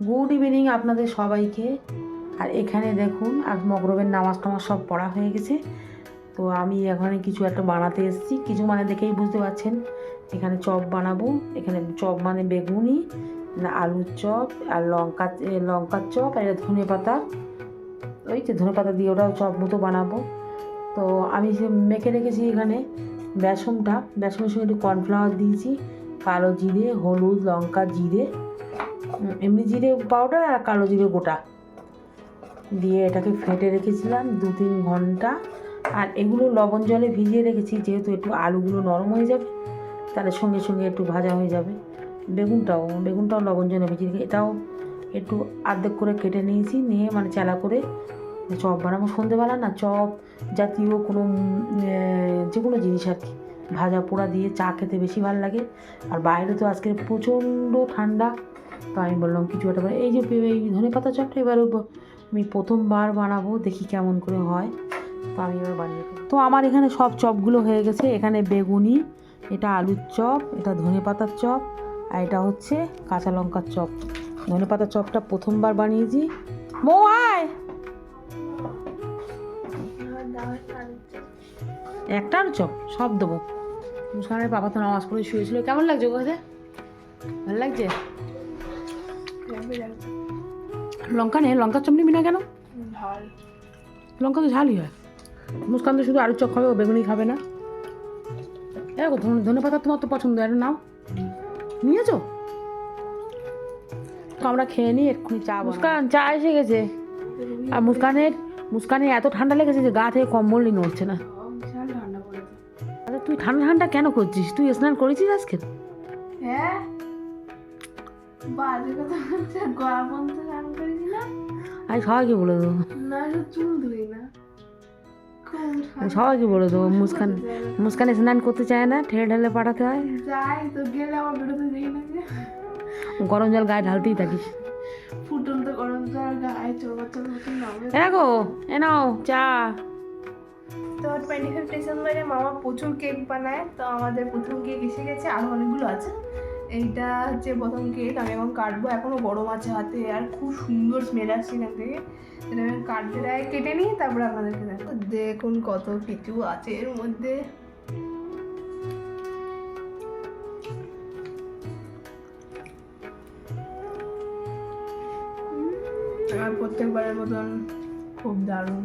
Good evening আপনাদের সবাইকে। আর এখানে দেখুন আর মগরবের নামাজ টামাজ সব পড়া হয়ে গেছে। তো আমি এখানে কিছু একটা বানাতে এসেছি, কিছু মানে দেখেই বুঝতে পারছেন। এখানে চপ বানাবো। এখানে চপ মানে বেগুনি, আলুর চপ আর লঙ্কার চপ আর ধনে পাতা, ওই যে ধনে পাতা দিয়ে ওটাও চপ মতো বানাবো। তো আমি যে মেখে রেখেছি এখানে বেসনের সঙ্গে একটু কর্নফ্লাওয়ার দিয়েছি, কালো জিরে, হলুদ, লঙ্কা, জিরে, এমনি জিরে পাউডার আর কালো জিরে গোটা দিয়ে এটাকে ফেটে রেখেছিলাম 2-3 ঘন্টা। আর এগুলো লবণ জলে ভিজিয়ে রেখেছি, যেহেতু একটু আলুগুলো নরম হয়ে যাবে, তাহলে সঙ্গে সঙ্গে একটু ভাজা হয়ে যাবে। বেগুনটাও লবণ জলে ভিজিয়ে রেখে এটাও একটু আর্ধেক করে কেটে নিয়েছি, নিয়ে মানে চালা করে চপ বানাবো। সন্ধেবেলা না চপ জাতীয় কোনো যে কোনো জিনিস আর কি ভাজা পোড়া দিয়ে চা খেতে বেশি ভালো লাগে। আর বাইরে তো আজকে প্রচণ্ড ঠান্ডা, তো আমি বললাম কিছু একটা এই যে এই ধনে পাতা চপটা এবার আমি প্রথমবার বানাবো, দেখি কেমন করে হয়। তো আমি এবার বানিয়ে ফেলি। তো আমার এখানে সব চপগুলো হয়ে গেছে। এখানে বেগুনি, এটা আলুর চপ, এটা ধনে পাতার চপ, আর এটা হচ্ছে কাঁচা লঙ্কার চপ। ধনে পাতার চপটা প্রথমবার বানিয়েছি। আয় একটা আলু চপ সব দেবো। মুস্কানের বাবা তো নামাজ পড়ে শুয়েছিল। কেমন লাগছে ওখানে? ভালো লাগছে? লঙ্কা নেই? লঙ্কার চপ নিবি না কেন? লঙ্কা তো ঝালই হয়। মুস্কান তো শুধু আলুর চপ খাবে, ও বেগুনি খাবে না। দেখো ধনে পাতা তোমার তো পছন্দ, এটা নাও। নিয়েছো? তো আমরা খেয়ে নিই এক্ষুনি চা। মুস্কান চা এসে গেছে। আর মুস্কানের এত ঠান্ডা লেগেছে যে গা থেকে কম্বলই নড়ছে না। আরে তুই ঠান্ডা ঠান্ডা কেন করছিস? তুই স্নান করেছিস আজকে? হ্যাঁ, বাজে কথা হচ্ছে। গরম বন্ধ স্নান করেছি না? আমি সবাইকে বলে দেবো। না, চুল ধুই না। সবাইকে বলে দেবো মুস্কান স্নান করতে চায় না, ঠেলে ঢেলে পাঠাতে হয়। যাই তো গেলে আমার বেরোতে যাই না। গরম জল গায়ে ঢালতেই থাকিস। ফুটন্ত গরম জল গায়ে চোর নামে। দেখো এ নাও চা। তো 25 ডিসেম্বরে মামা প্রচুর কেক বানায়, তো আমাদের প্রথম কেক এসে গেছে, আরও অনেকগুলো আছে। এইটা হচ্ছে প্রথম কেক, আমি এখন কাটবো। এখনও গরম আছে হাতে, আর খুব সুন্দর স্মেল আসছে এখান থেকে। এটা আমি কাটতে দেয়, কেটে নিই, তারপরে আপনাদেরকে দেখো। দেখুন কত কিছু আছে এর মধ্যে। আর প্রত্যেকবারের মতন খুব দারুণ।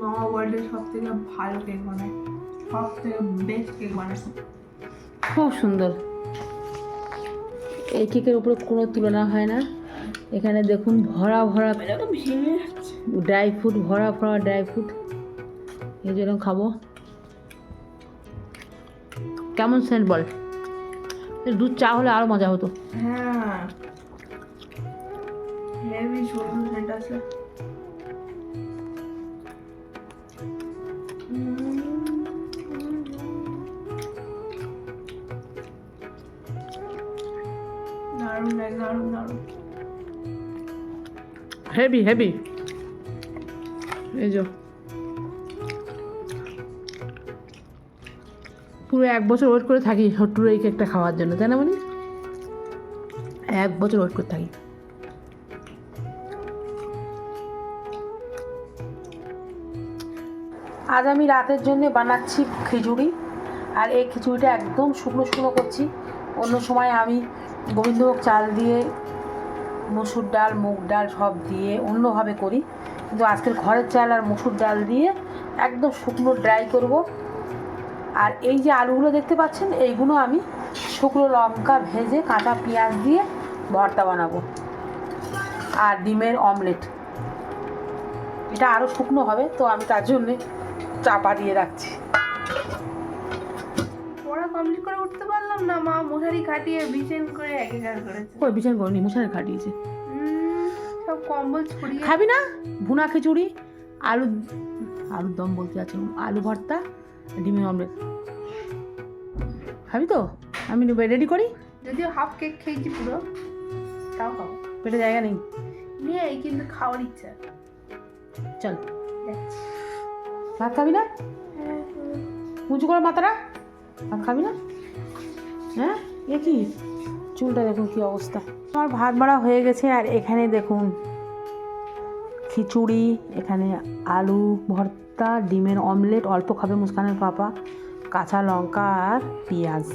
মামা ওয়ার্ল্ডের সব থেকে ভালো কেক বানায়, সব থেকে বেস্ট কেক বানায়। খুব সুন্দর। এই কেকের উপরে কোনো তুলনা হয় না। এখানে দেখুন ভরা ভরা ড্রাই ফ্রুট, ভরা ভরা ড্রাই ফ্রুট। এই জন্য খাবো। কেমন সেন্ট বল? দুধ চা হলে আরও মজা হতো। হ্যাঁ, হেভি সুন্দর সেন্ট আছে। দারুণ দারুণ দারুণ, হেভি হেভি। এই যে পুরো 1 বছর ওয়েট করে থাকি হট্টুর এই কেকটা খাওয়ার জন্য, তাই না? মানে 1 বছর ওয়েট করে থাকি। আজ আমি রাতের জন্য বানাচ্ছি খিচুড়ি। আর এই খিচুড়িটা একদম শুকনো শুকনো করছি। অন্য সময় আমি গোবিন্দভোগ চাল দিয়ে, মসুর ডাল, মুগ ডাল সব দিয়ে অন্যভাবে করি, কিন্তু আজকের ঘরের চাল আর মসুর ডাল দিয়ে একদম শুকনো ড্রাই করব। আর এই যে আলুগুলো দেখতে পাচ্ছেন, এইগুলো আমি শুকনো লঙ্কা ভেজে কাঁচা পেঁয়াজ দিয়ে ভর্তা বানাবো। আর ডিমের অমলেট, এটা আরও শুকনো হবে, তো আমি তার জন্যে চাপা দিয়ে রাখছি। পড়া কমপ্লিট করে উঠতে পারলাম না, মা মশারি খাটিয়ে বিছান করে একেকার করেছে। ওই বিছান করিনি, মশারি খাটিয়েছে। সব কম্বল ছড়িয়ে। খাবি না? ভুনা খিচুড়ি, আলুর দম বলতে আছে, আলু ভর্তা, ডিমের অমলেট খাবি তো? আমি রেডি করি। যদিও হাফ কেক খেয়েছি পুরো, তাও খাবো। পেটে জায়গা নেই নিয়ে কিন্তু খাওয়ার ইচ্ছা। চল যাচ্ছি। ভাত খাবি না? উঁচু করে মাথাটা। ভাত খাবি না? হ্যাঁ, এ কি চুলটা দেখুন কি অবস্থা। আমার ভাত বাড়া হয়ে গেছে। আর এখানে দেখুন খিচুড়ি, এখানে আলু ভর্তা, ডিমের অমলেট, অল্প খাবে মুস্কানের পাপা, কাঁচা লঙ্কা আর পেঁয়াজ।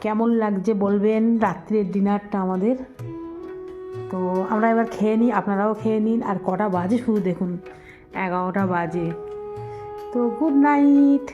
কেমন লাগছে বলবেন রাত্রের ডিনারটা আমাদের। তো আমরা এবার খেয়ে নিই, আপনারাও খেয়ে নিন। আর কটা বাজে শুধু দেখুন, 11টা বাজে। তো গুড নাইট।